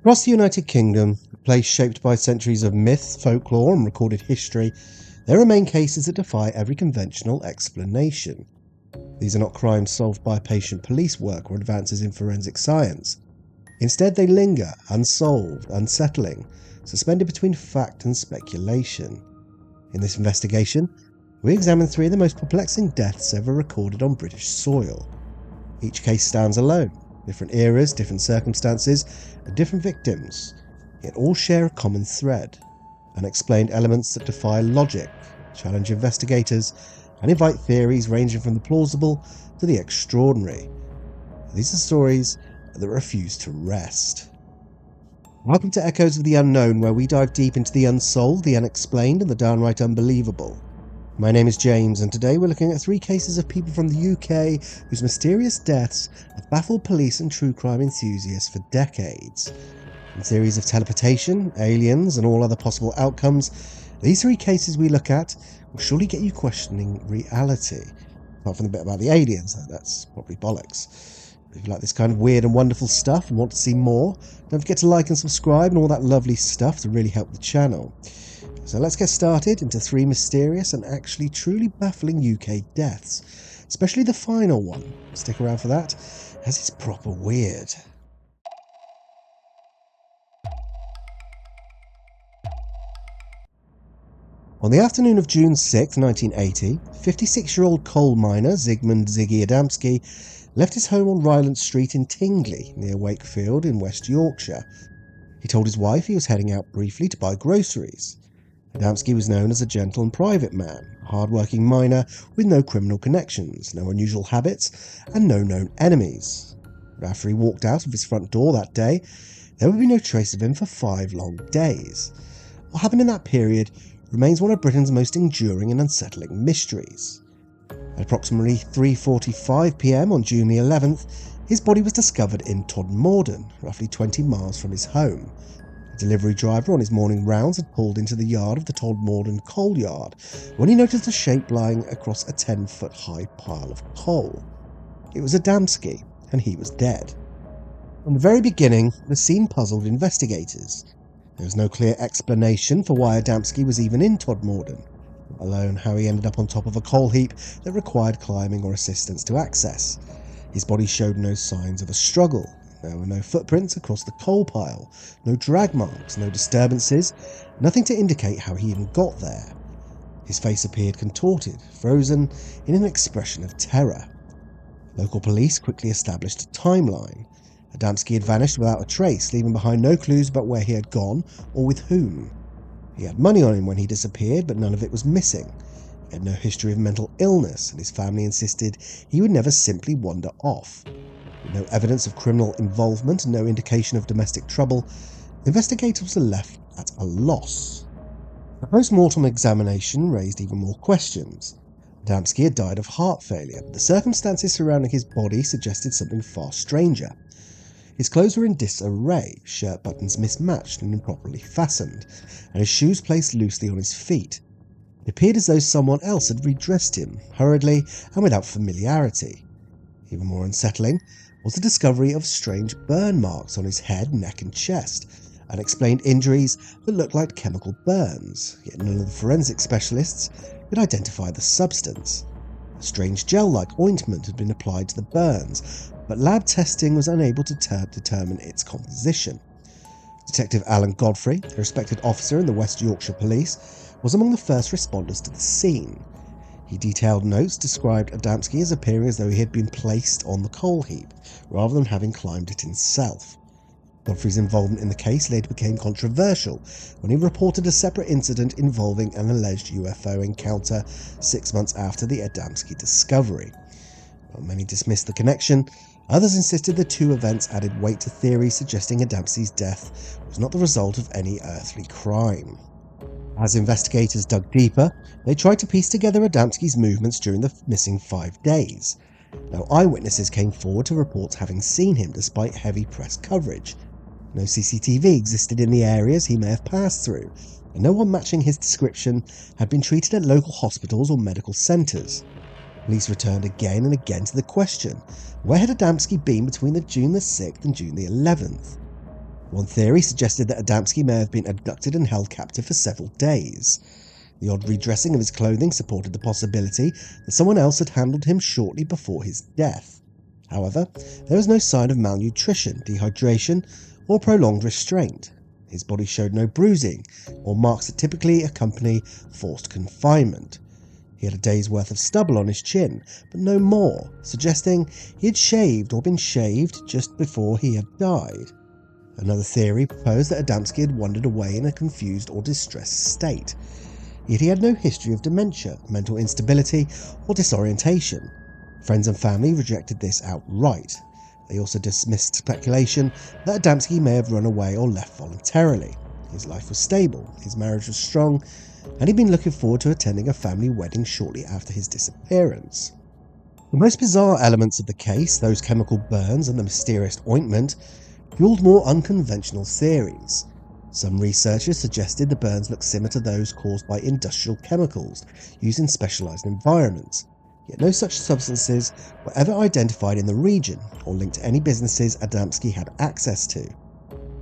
Across the United Kingdom, a place shaped by centuries of myth, folklore and recorded history, there remain cases that defy every conventional explanation. These are not crimes solved by patient police work or advances in forensic science. Instead, they linger, unsolved, unsettling, suspended between fact and speculation. In this investigation, we examine three of the most perplexing deaths ever recorded on British soil. Each case stands alone. Different eras, different circumstances, and different victims, yet all share a common thread: unexplained elements that defy logic, challenge investigators, and invite theories ranging from the plausible to the extraordinary. These are stories that refuse to rest. Welcome to Echoes of the Unknown, where we dive deep into the unsolved, the unexplained, and the downright unbelievable. My name is James, and today we're looking at three cases of people from the UK whose mysterious deaths have baffled police and true crime enthusiasts for decades. In theories of teleportation, aliens, and all other possible outcomes, these three cases we look at will surely get you questioning reality. Apart from the bit about the aliens, though, that's probably bollocks. If you like this kind of weird and wonderful stuff and want to see more, don't forget to like and subscribe and all that lovely stuff to really help the channel. So let's get started into three mysterious and actually truly baffling UK deaths, especially the final one. Stick around for that, as it's proper weird. On the afternoon of June 6, 1980, 56-year-old coal miner Zygmunt Adamski left his home on Ryland Street in Tingley, near Wakefield in West Yorkshire. He told his wife he was heading out briefly to buy groceries. Adamski was known as a gentle and private man, a hard-working miner with no criminal connections, no unusual habits, and no known enemies. But after he walked out of his front door that day, there would be no trace of him for 5 long days. What happened in that period remains one of Britain's most enduring and unsettling mysteries. At approximately 3:45 p.m. on June the 11th, his body was discovered in Todmorden, roughly 20 miles from his home. A delivery driver on his morning rounds had pulled into the yard of the Todmorden coal yard when he noticed a shape lying across a 10-foot-high pile of coal. It was Adamski, and he was dead. From the very beginning, the scene puzzled investigators. There was no clear explanation for why Adamski was even in Todmorden, let alone how he ended up on top of a coal heap that required climbing or assistance to access. His body showed no signs of a struggle. There were no footprints across the coal pile, no drag marks, no disturbances, nothing to indicate how he even got there. His face appeared contorted, frozen in an expression of terror. Local police quickly established a timeline. Adamski had vanished without a trace, leaving behind no clues about where he had gone or with whom. He had money on him when he disappeared, but none of it was missing. He had no history of mental illness, and his family insisted he would never simply wander off. With no evidence of criminal involvement and no indication of domestic trouble, investigators were left at a loss. A post-mortem examination raised even more questions. Adamski had died of heart failure, but the circumstances surrounding his body suggested something far stranger. His clothes were in disarray, shirt buttons mismatched and improperly fastened, and his shoes placed loosely on his feet. It appeared as though someone else had redressed him, hurriedly and without familiarity. Even more unsettling was the discovery of strange burn marks on his head, neck and chest, unexplained injuries that looked like chemical burns, yet none of the forensic specialists could identify the substance. A strange gel-like ointment had been applied to the burns, but lab testing was unable to determine its composition. Detective Alan Godfrey, a respected officer in the West Yorkshire Police, was among the first responders to the scene. He detailed notes described Adamski as appearing as though he had been placed on the coal heap, rather than having climbed it himself. Godfrey's involvement in the case later became controversial when he reported a separate incident involving an alleged UFO encounter 6 months after the Adamski discovery. While many dismissed the connection, others insisted the two events added weight to theories suggesting Adamski's death was not the result of any earthly crime. As investigators dug deeper, they tried to piece together Adamski's movements during the missing 5 days. No eyewitnesses came forward to report having seen him despite heavy press coverage. No CCTV existed in the areas he may have passed through, and no one matching his description had been treated at local hospitals or medical centres. Police returned again and again to the question, where had Adamski been between the June the 6th and June the 11th? One theory suggested that Adamski may have been abducted and held captive for several days. The odd redressing of his clothing supported the possibility that someone else had handled him shortly before his death. However, there was no sign of malnutrition, dehydration, or prolonged restraint. His body showed no bruising or marks that typically accompany forced confinement. He had a day's worth of stubble on his chin, but no more, suggesting he had shaved or been shaved just before he had died. Another theory proposed that Adamski had wandered away in a confused or distressed state. Yet he had no history of dementia, mental instability, or disorientation. Friends and family rejected this outright. They also dismissed speculation that Adamski may have run away or left voluntarily. His life was stable, his marriage was strong, and he'd been looking forward to attending a family wedding shortly after his disappearance. The most bizarre elements of the case, those chemical burns and the mysterious ointment, fueled more unconventional theories. Some researchers suggested the burns looked similar to those caused by industrial chemicals used in specialised environments, yet no such substances were ever identified in the region or linked to any businesses Adamski had access to.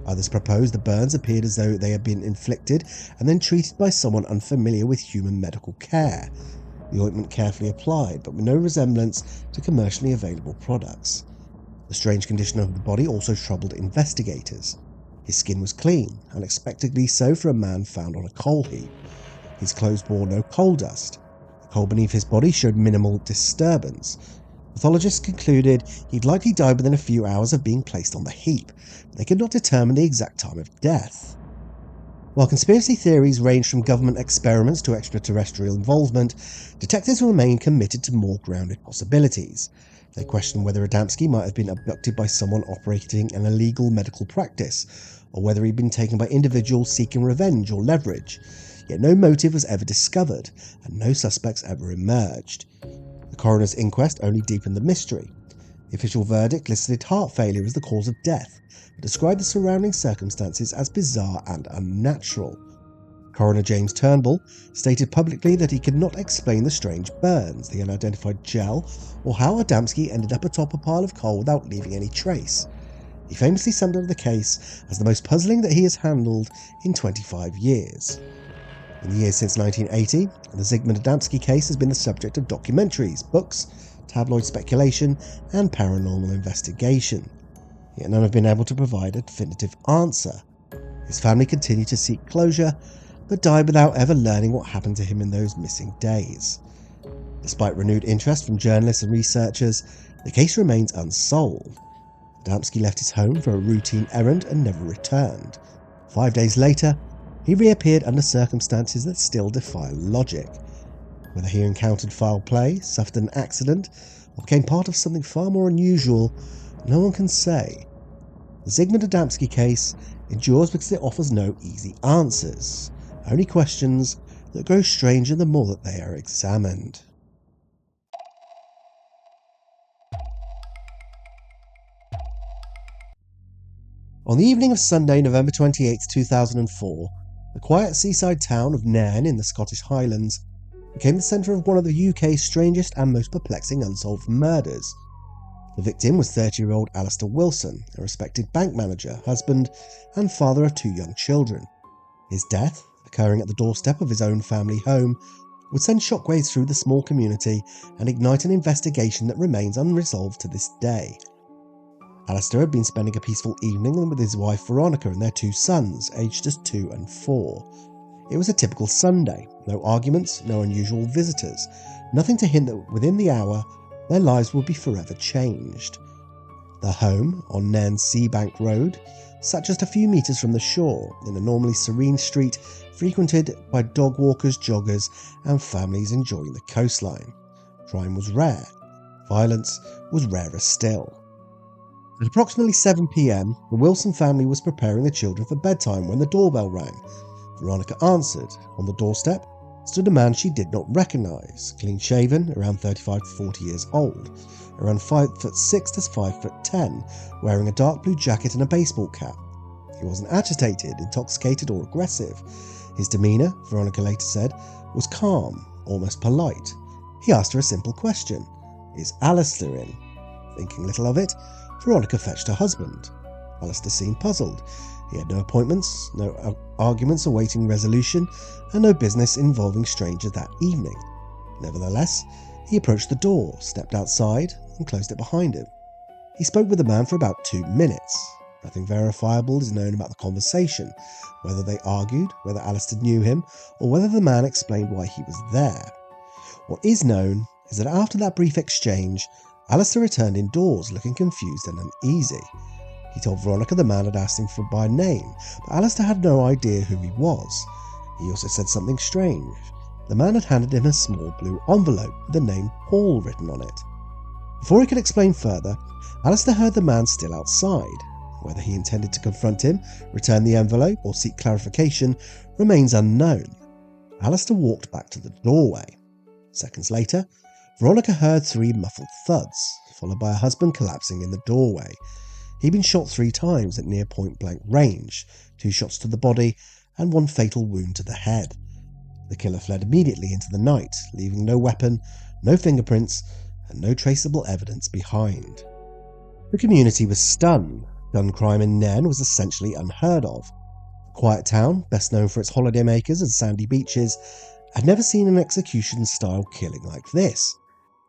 Others proposed the burns appeared as though they had been inflicted and then treated by someone unfamiliar with human medical care, the ointment carefully applied but with no resemblance to commercially available products. The strange condition of the body also troubled investigators. His skin was clean, unexpectedly so for a man found on a coal heap. His clothes bore no coal dust. The coal beneath his body showed minimal disturbance. Pathologists concluded he'd likely died within a few hours of being placed on the heap, but they could not determine the exact time of death. While conspiracy theories ranged from government experiments to extraterrestrial involvement, detectives remained committed to more grounded possibilities. They questioned whether Adamski might have been abducted by someone operating an illegal medical practice, or whether he'd been taken by individuals seeking revenge or leverage. Yet no motive was ever discovered, and no suspects ever emerged. The coroner's inquest only deepened the mystery. The official verdict listed heart failure as the cause of death, but described the surrounding circumstances as bizarre and unnatural. Coroner James Turnbull stated publicly that he could not explain the strange burns, the unidentified gel, or how Adamski ended up atop a pile of coal without leaving any trace. He famously summed up the case as the most puzzling that he has handled in 25 years. In the years since 1980, the Zygmunt Adamski case has been the subject of documentaries, books, tabloid speculation, and paranormal investigation. Yet none have been able to provide a definitive answer. His family continue to seek closure, but died without ever learning what happened to him in those missing days. Despite renewed interest from journalists and researchers, the case remains unsolved. Adamski left his home for a routine errand and never returned. 5 days later, he reappeared under circumstances that still defy logic. Whether he encountered foul play, suffered an accident, or became part of something far more unusual, no one can say. The Zygmunt Adamski case endures because it offers no easy answers, only questions that grow stranger the more that they are examined. On the evening of Sunday, November 28, 2004, the quiet seaside town of Nairn in the Scottish Highlands became the centre of one of the UK's strangest and most perplexing unsolved murders. The victim was 30-year-old Alastair Wilson, a respected bank manager, husband, and father of 2 young children. His death, occurring at the doorstep of his own family home, would send shockwaves through the small community and ignite an investigation that remains unresolved to this day. Alastair had been spending a peaceful evening with his wife Veronica and their 2 sons, aged just 2 and 4. It was a typical Sunday, no arguments, no unusual visitors, nothing to hint that within the hour their lives would be forever changed. The home, on Nairn's Seabank Road, sat just a few metres from the shore, in a normally serene street frequented by dog walkers, joggers, and families enjoying the coastline. Crime was rare. Violence was rarer still. At approximately 7 p.m, the Wilson family was preparing the children for bedtime when the doorbell rang. Veronica answered. On the doorstep stood a man she did not recognise, clean-shaven, around 35 to 40 years old, around 5'6" to 5'10", wearing a dark blue jacket and a baseball cap. He wasn't agitated, intoxicated or aggressive. His demeanour, Veronica later said, was calm, almost polite. He asked her a simple question. Is Alastair in? Thinking little of it, Veronica fetched her husband. Alastair seemed puzzled. He had no appointments, no arguments awaiting resolution, and no business involving strangers that evening. Nevertheless, he approached the door, stepped outside, and closed it behind him. He spoke with the man for about 2 minutes. Nothing verifiable is known about the conversation, whether they argued, whether Alastair knew him, or whether the man explained why he was there. What is known is that after that brief exchange, Alastair returned indoors looking confused and uneasy. He told Veronica the man had asked him for by name, but Alastair had no idea who he was. He also said something strange. The man had handed him a small blue envelope with the name Paul written on it. Before he could explain further, Alastair heard the man still outside. Whether he intended to confront him, return the envelope, or seek clarification remains unknown. Alastair walked back to the doorway. Seconds later, Veronica heard 3 muffled thuds, followed by her husband collapsing in the doorway. He'd been shot 3 times at near point-blank range, 2 shots to the body and 1 fatal wound to the head. The killer fled immediately into the night, leaving no weapon, no fingerprints, and no traceable evidence behind. The community was stunned. Gun crime in Nairn was essentially unheard of. The quiet town, best known for its holidaymakers and sandy beaches, had never seen an execution-style killing like this.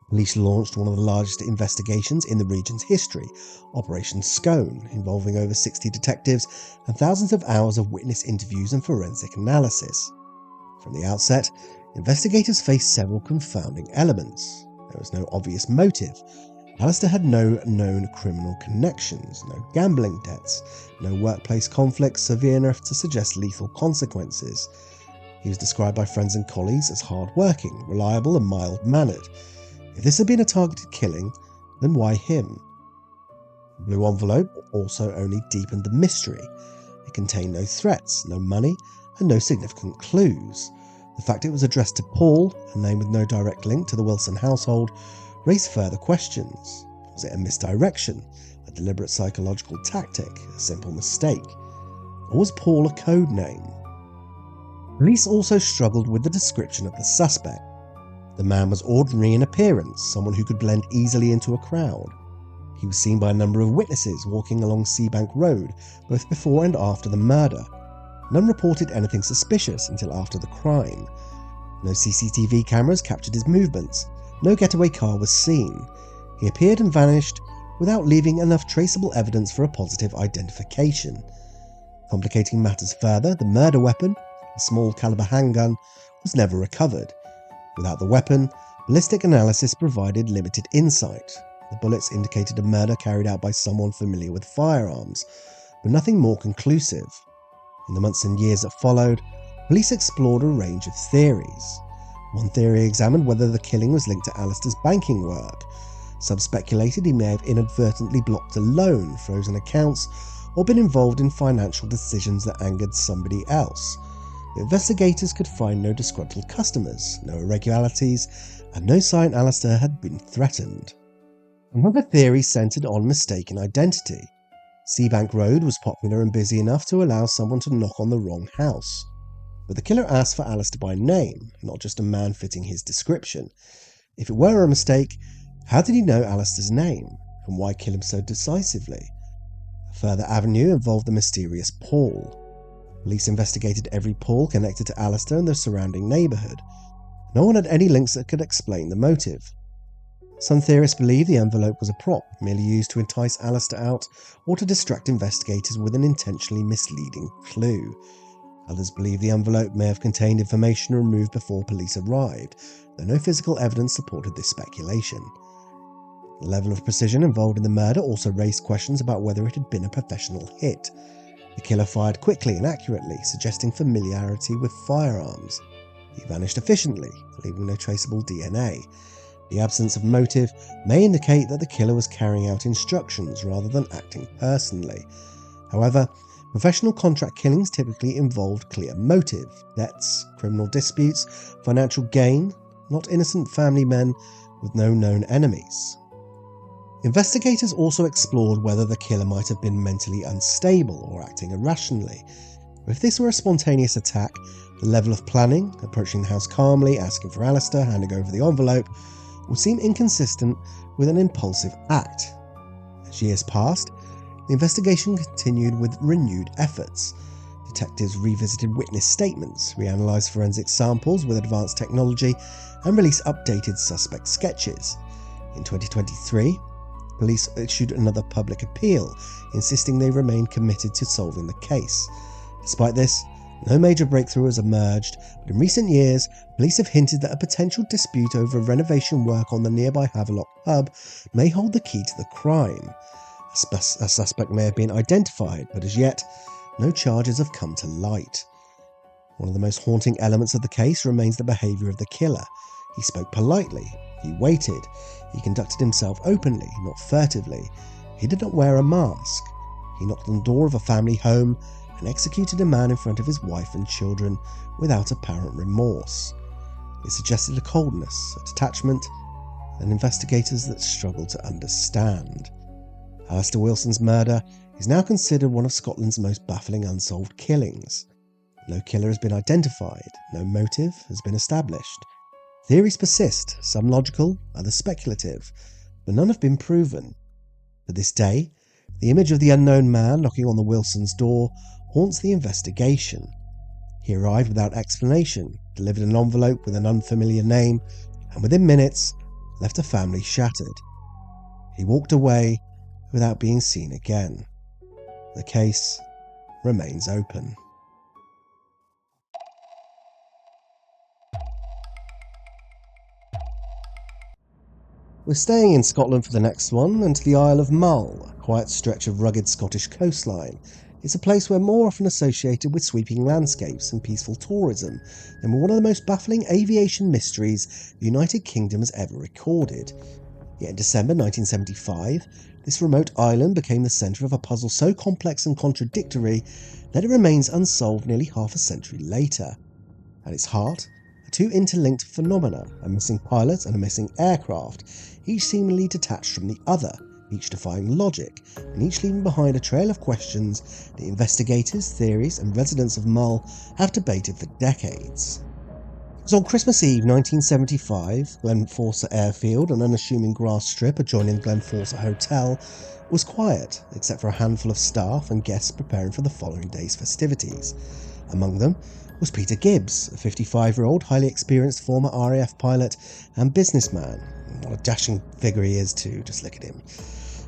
Police launched one of the largest investigations in the region's history, Operation Scone, involving over 60 detectives and thousands of hours of witness interviews and forensic analysis. From the outset, investigators faced several confounding elements. There was no obvious motive. Alastair had no known criminal connections, no gambling debts, no workplace conflicts severe enough to suggest lethal consequences. He was described by friends and colleagues as hard-working, reliable and mild-mannered. If this had been a targeted killing, then why him? The blue envelope also only deepened the mystery. It contained no threats, no money, and no significant clues. The fact it was addressed to Paul, a name with no direct link to the Wilson household, raised further questions. Was it a misdirection, a deliberate psychological tactic, a simple mistake? Or was Paul a code name? Police also struggled with the description of the suspect. The man was ordinary in appearance, someone who could blend easily into a crowd. He was seen by a number of witnesses walking along Seabank Road, both before and after the murder. None reported anything suspicious until after the crime. No CCTV cameras captured his movements. No getaway car was seen. He appeared and vanished without leaving enough traceable evidence for a positive identification. Complicating matters further, the murder weapon, a small caliber handgun, was never recovered. Without the weapon, ballistic analysis provided limited insight. The bullets indicated a murder carried out by someone familiar with firearms, but nothing more conclusive. In the months and years that followed, police explored a range of theories. One theory examined whether the killing was linked to Alastair's banking work. Some speculated he may have inadvertently blocked a loan, frozen accounts, or been involved in financial decisions that angered somebody else. The investigators could find no disgruntled customers, no irregularities, and no sign Alastair had been threatened. Another theory centred on mistaken identity. Seabank Road was popular and busy enough to allow someone to knock on the wrong house. But the killer asked for Alastair by name, not just a man fitting his description. If it were a mistake, how did he know Alastair's name, and why kill him so decisively? A further avenue involved the mysterious Paul. Police investigated every Paul connected to Alastair and the surrounding neighbourhood. No one had any links that could explain the motive. Some theorists believe the envelope was a prop, merely used to entice Alastair out or to distract investigators with an intentionally misleading clue. Others believe the envelope may have contained information removed before police arrived, though no physical evidence supported this speculation. The level of precision involved in the murder also raised questions about whether it had been a professional hit. The killer fired quickly and accurately, suggesting familiarity with firearms. He vanished efficiently, leaving no traceable DNA. The absence of motive may indicate that the killer was carrying out instructions rather than acting personally. However, professional contract killings typically involved clear motive, debts, criminal disputes, financial gain, not innocent family men with no known enemies. Investigators also explored whether the killer might have been mentally unstable or acting irrationally. If this were a spontaneous attack, the level of planning, approaching the house calmly, asking for Alastair, handing over the envelope, would seem inconsistent with an impulsive act. As years passed, The investigation continued with renewed efforts. Detectives revisited witness statements, reanalysed forensic samples with advanced technology, and released updated suspect sketches. In 2023, police issued another public appeal, insisting they remain committed to solving the case. Despite this, no major breakthrough has emerged, but in recent years, police have hinted that a potential dispute over renovation work on the nearby Havelock pub may hold the key to the crime. A suspect may have been identified, but as yet, no charges have come to light. One of the most haunting elements of the case remains the behaviour of the killer. He spoke politely, he waited, he conducted himself openly, not furtively. He did not wear a mask. He knocked on the door of a family home and executed a man in front of his wife and children without apparent remorse. It suggested a coldness, a detachment, and investigators that struggled to understand. Alastair Wilson's murder is now considered one of Scotland's most baffling unsolved killings. No killer has been identified, no motive has been established. Theories persist, some logical, others speculative, but none have been proven. To this day, the image of the unknown man knocking on the Wilsons' door haunts the investigation. He arrived without explanation, delivered an envelope with an unfamiliar name, and within minutes left a family shattered. He walked away without being seen again. The case remains open. We're staying in Scotland for the next one, and to the Isle of Mull, a quiet stretch of rugged Scottish coastline. It's a place we're more often associated with sweeping landscapes and peaceful tourism than with one of the most baffling aviation mysteries the United Kingdom has ever recorded. Yet in December 1975, this remote island became the centre of a puzzle so complex and contradictory that it remains unsolved nearly half a century later. At its heart, two interlinked phenomena, a missing pilot and a missing aircraft, each seemingly detached from the other, each defying logic, and each leaving behind a trail of questions that investigators, theories, and residents of Mull have debated for decades. It was on Christmas Eve 1975, Glenforsa Airfield, an unassuming grass strip adjoining the Glenforsa Hotel, was quiet, except for a handful of staff and guests preparing for the following day's festivities. Among them was Peter Gibbs, a 55-year-old, highly experienced former RAF pilot and businessman. What a dashing figure he is too, just look at him.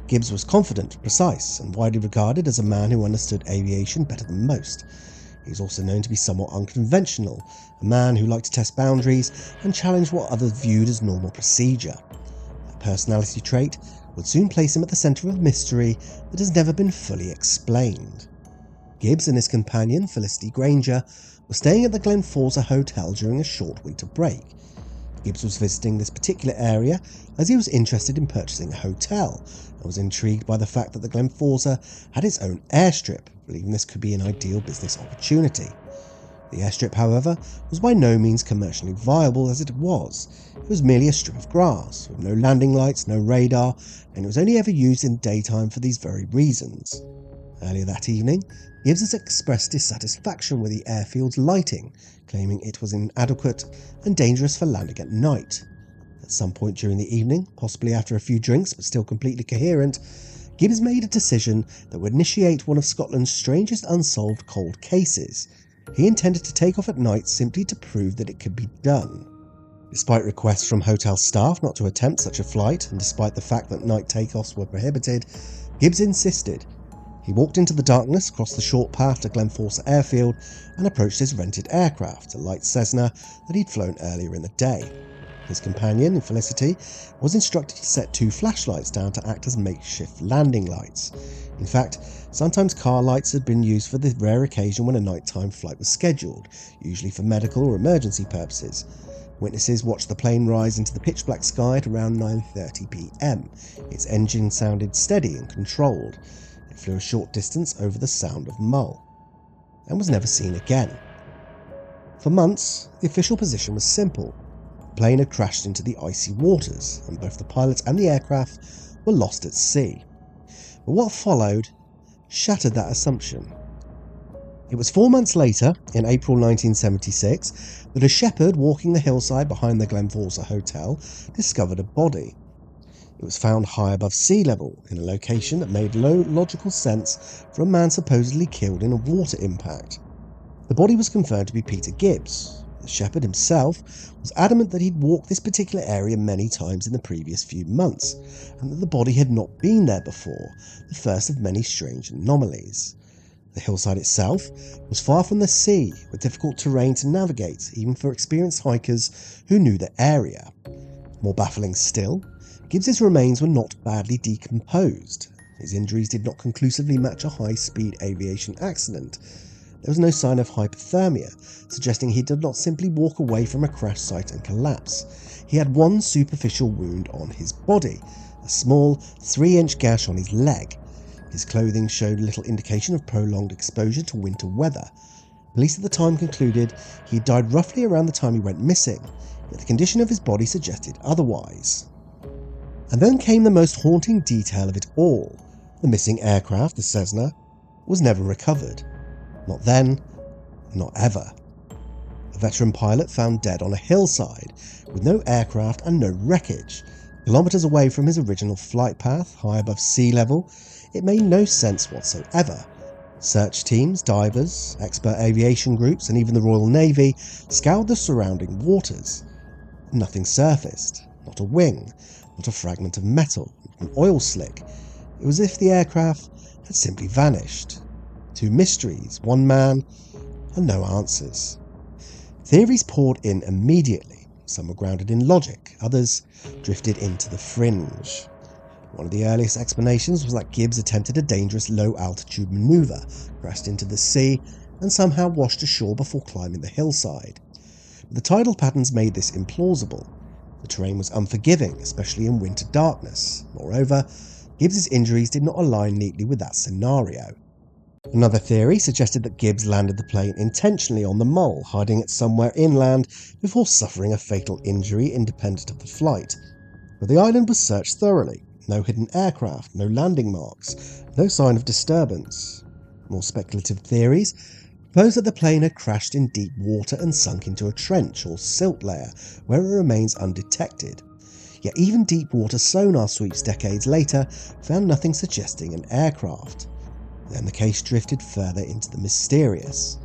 Gibbs was confident, precise, and widely regarded as a man who understood aviation better than most. He was also known to be somewhat unconventional, a man who liked to test boundaries and challenge what others viewed as normal procedure. That personality trait would soon place him at the centre of a mystery that has never been fully explained. Gibbs and his companion, Felicity Granger, were staying at the Glenforsa Hotel during a short winter break. Gibbs was visiting this particular area as he was interested in purchasing a hotel and was intrigued by the fact that the Glenforsa had its own airstrip, believing this could be an ideal business opportunity. The airstrip, however, was by no means commercially viable as it was. It was merely a strip of grass, with no landing lights, no radar, and it was only ever used in daytime for these very reasons. Earlier that evening, Gibbs has expressed dissatisfaction with the airfield's lighting, claiming it was inadequate and dangerous for landing at night. At some point during the evening, possibly after a few drinks but still completely coherent, Gibbs made a decision that would initiate one of Scotland's strangest unsolved cold cases. He intended to take off at night simply to prove that it could be done. Despite requests from hotel staff not to attempt such a flight, and despite the fact that night takeoffs were prohibited, Gibbs insisted. He walked into the darkness, crossed the short path to Glenforsa Airfield, and approached his rented aircraft, a light Cessna that he'd flown earlier in the day. His companion, Felicity, was instructed to set 2 flashlights down to act as makeshift landing lights. In fact, sometimes car lights had been used for the rare occasion when a nighttime flight was scheduled, usually for medical or emergency purposes. Witnesses watched the plane rise into the pitch-black sky at around 9:30 p.m. Its engine sounded steady and controlled. It flew a short distance over the Sound of Mull, and was never seen again. For months, the official position was simple. The plane had crashed into the icy waters, and both the pilot and the aircraft were lost at sea. But what followed shattered that assumption. It was 4 months later, in April 1976, that a shepherd walking the hillside behind the Glenforsa Hotel discovered a body. It It was found high above sea level, in a location that made no logical sense for a man supposedly killed in a water impact. The body was confirmed to be Peter Gibbs. The shepherd himself was adamant that he'd walked this particular area many times in the previous few months, and that the body had not been there before, the first of many strange anomalies. The hillside itself was far from the sea, with difficult terrain to navigate, even for experienced hikers who knew the area. More baffling still, Gibbs's remains were not badly decomposed. His injuries did not conclusively match a high-speed aviation accident. There was no sign of hypothermia, suggesting he did not simply walk away from a crash site and collapse. He had one superficial wound on his body, a small 3-inch gash on his leg. His clothing showed little indication of prolonged exposure to winter weather. Police at the time concluded he had died roughly around the time he went missing, yet the condition of his body suggested otherwise. And then came the most haunting detail of it all. The missing aircraft, the Cessna, was never recovered. Not then, not ever. A veteran pilot found dead on a hillside, with no aircraft and no wreckage. Kilometres away from his original flight path, high above sea level, it made no sense whatsoever. Search teams, divers, expert aviation groups, and even the Royal Navy scoured the surrounding waters. Nothing surfaced, not a wing, not a fragment of metal, not an oil slick. It was as if the aircraft had simply vanished. 2 mysteries, 1 man, and no answers. Theories poured in immediately. Some were grounded in logic, others drifted into the fringe. One of the earliest explanations was that Gibbs attempted a dangerous low-altitude manoeuvre, crashed into the sea, and somehow washed ashore before climbing the hillside. But the tidal patterns made this implausible. The terrain was unforgiving, especially in winter darkness. Moreover, Gibbs's injuries did not align neatly with that scenario. Another theory suggested that Gibbs landed the plane intentionally on the Mull, hiding it somewhere inland before suffering a fatal injury independent of the flight. But the island was searched thoroughly. No hidden aircraft, no landing marks, no sign of disturbance. More speculative theories propose that the plane had crashed in deep water and sunk into a trench or silt layer where it remains undetected. Yet even deep water sonar sweeps decades later found nothing suggesting an aircraft. Then the case drifted further into the mysterious.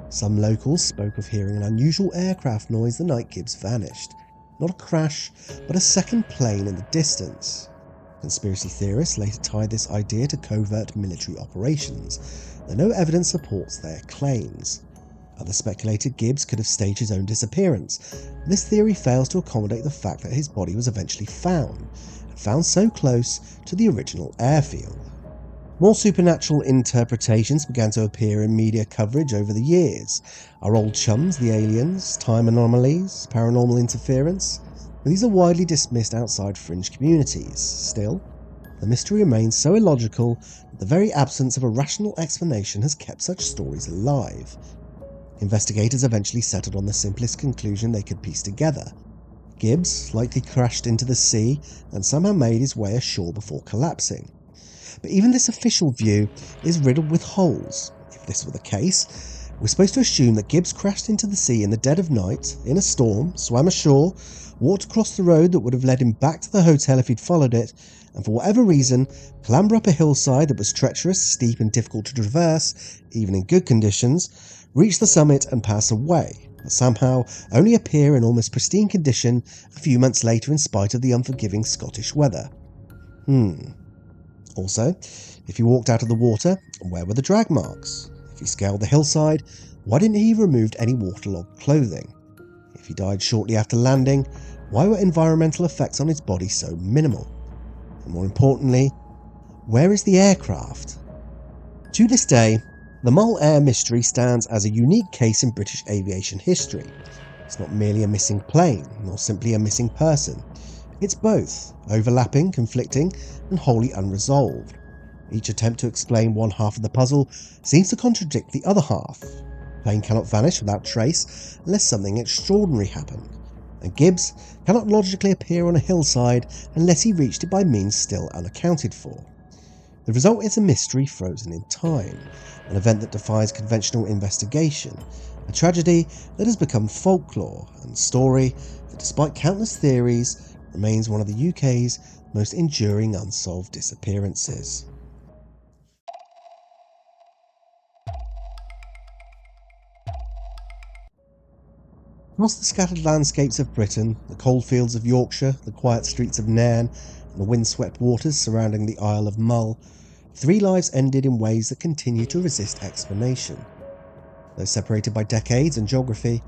Some locals spoke of hearing an unusual aircraft noise the night Gibbs vanished. Not a crash, but a second plane in the distance. Conspiracy theorists later tied this idea to covert military operations, though no evidence supports their claims. Others speculated Gibbs could have staged his own disappearance. This theory fails to accommodate the fact that his body was eventually found, and found so close to the original airfield. More supernatural interpretations began to appear in media coverage over the years. Our old chums, the aliens, time anomalies, paranormal interference. These are widely dismissed outside fringe communities. Still, the mystery remains so illogical that the very absence of a rational explanation has kept such stories alive. Investigators eventually settled on the simplest conclusion they could piece together. Gibbs likely crashed into the sea and somehow made his way ashore before collapsing. But even this official view is riddled with holes. If this were the case, we're supposed to assume that Gibbs crashed into the sea in the dead of night, in a storm, swam ashore, walked across the road that would have led him back to the hotel if he'd followed it, and for whatever reason, clamber up a hillside that was treacherous, steep and difficult to traverse, even in good conditions, reach the summit and pass away, but somehow only appear in almost pristine condition a few months later in spite of the unforgiving Scottish weather. Also, if he walked out of the water, where were the drag marks? If he scaled the hillside, why didn't he remove any waterlogged clothing? If he died shortly after landing, why were environmental effects on his body so minimal? And more importantly, where is the aircraft? To this day, the Mull Air Mystery stands as a unique case in British aviation history. It's not merely a missing plane, nor simply a missing person. It's both, overlapping, conflicting, and wholly unresolved. Each attempt to explain one half of the puzzle seems to contradict the other half. The plane cannot vanish without trace unless something extraordinary happened, and Gibbs cannot logically appear on a hillside unless he reached it by means still unaccounted for. The result is a mystery frozen in time, an event that defies conventional investigation, a tragedy that has become folklore and story that, despite countless theories, remains one of the UK's most enduring unsolved disappearances. Across the scattered landscapes of Britain, the coalfields of Yorkshire, the quiet streets of Nairn, and the windswept waters surrounding the Isle of Mull, 3 lives ended in ways that continue to resist explanation. Though separated by decades and geography,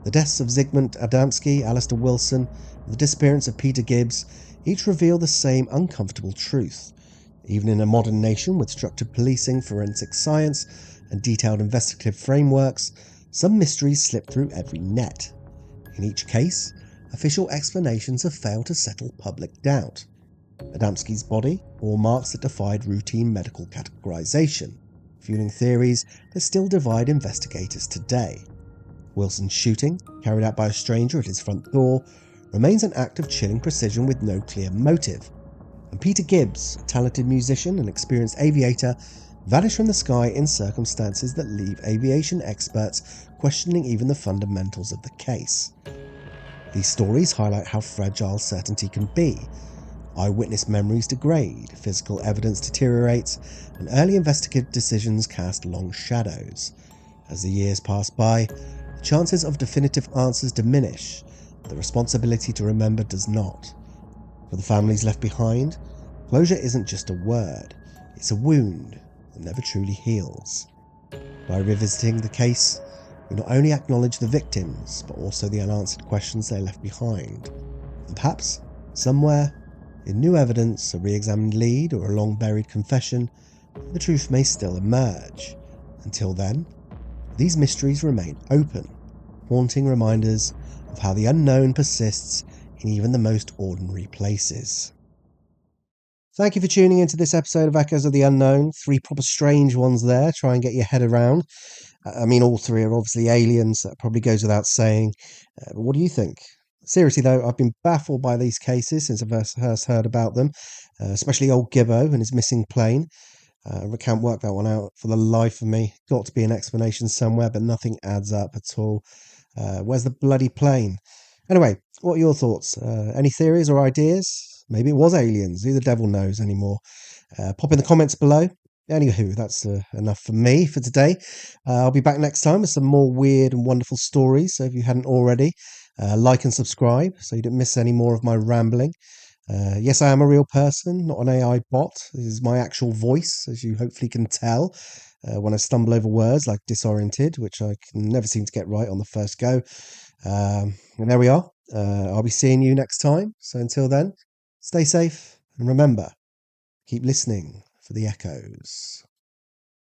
the deaths of Zygmunt Adamski, Alastair Wilson, and the disappearance of Peter Gibbs each reveal the same uncomfortable truth. Even in a modern nation with structured policing, forensic science, and detailed investigative frameworks, some mysteries slip through every net. In each case, official explanations have failed to settle public doubt. Adamski's body bore marks that defied routine medical categorization, fueling theories that still divide investigators today. Wilson's shooting, carried out by a stranger at his front door, remains an act of chilling precision with no clear motive. And Peter Gibbs, a talented musician and experienced aviator, vanished from the sky in circumstances that leave aviation experts questioning even the fundamentals of the case. These stories highlight how fragile certainty can be. Eyewitness memories degrade, physical evidence deteriorates, and early investigative decisions cast long shadows. As the years pass by, the chances of definitive answers diminish, but the responsibility to remember does not. For the families left behind, closure isn't just a word, it's a wound that never truly heals. By revisiting the case, we not only acknowledge the victims, but also the unanswered questions they left behind. And perhaps, somewhere, in new evidence, a re-examined lead, or a long-buried confession, the truth may still emerge. Until then, these mysteries remain open, haunting reminders of how the unknown persists in even the most ordinary places. Thank you for tuning into this episode of Echoes of the Unknown. 3 proper strange ones there. Try and get your head around. I mean, all 3 are obviously aliens. That probably goes without saying. But what do you think? Seriously, though, I've been baffled by these cases since I first heard about them, especially old Gibbo and his missing plane. I can't work that one out for the life of me. Got to be an explanation somewhere, but nothing adds up at all. Where's the bloody plane? Anyway, what are your thoughts? Any theories or ideas? Maybe it was aliens. Who the devil knows anymore? Pop in the comments below. Anywho, that's enough for me for today. I'll be back next time with some more weird and wonderful stories. So if you hadn't already, like and subscribe so you don't miss any more of my rambling. Yes, I am a real person, not an AI bot. This is my actual voice, as you hopefully can tell when I stumble over words like disoriented, which I can never seem to get right on the first go. And there we are. I'll be seeing you next time. So until then, stay safe and remember, keep listening for the echoes.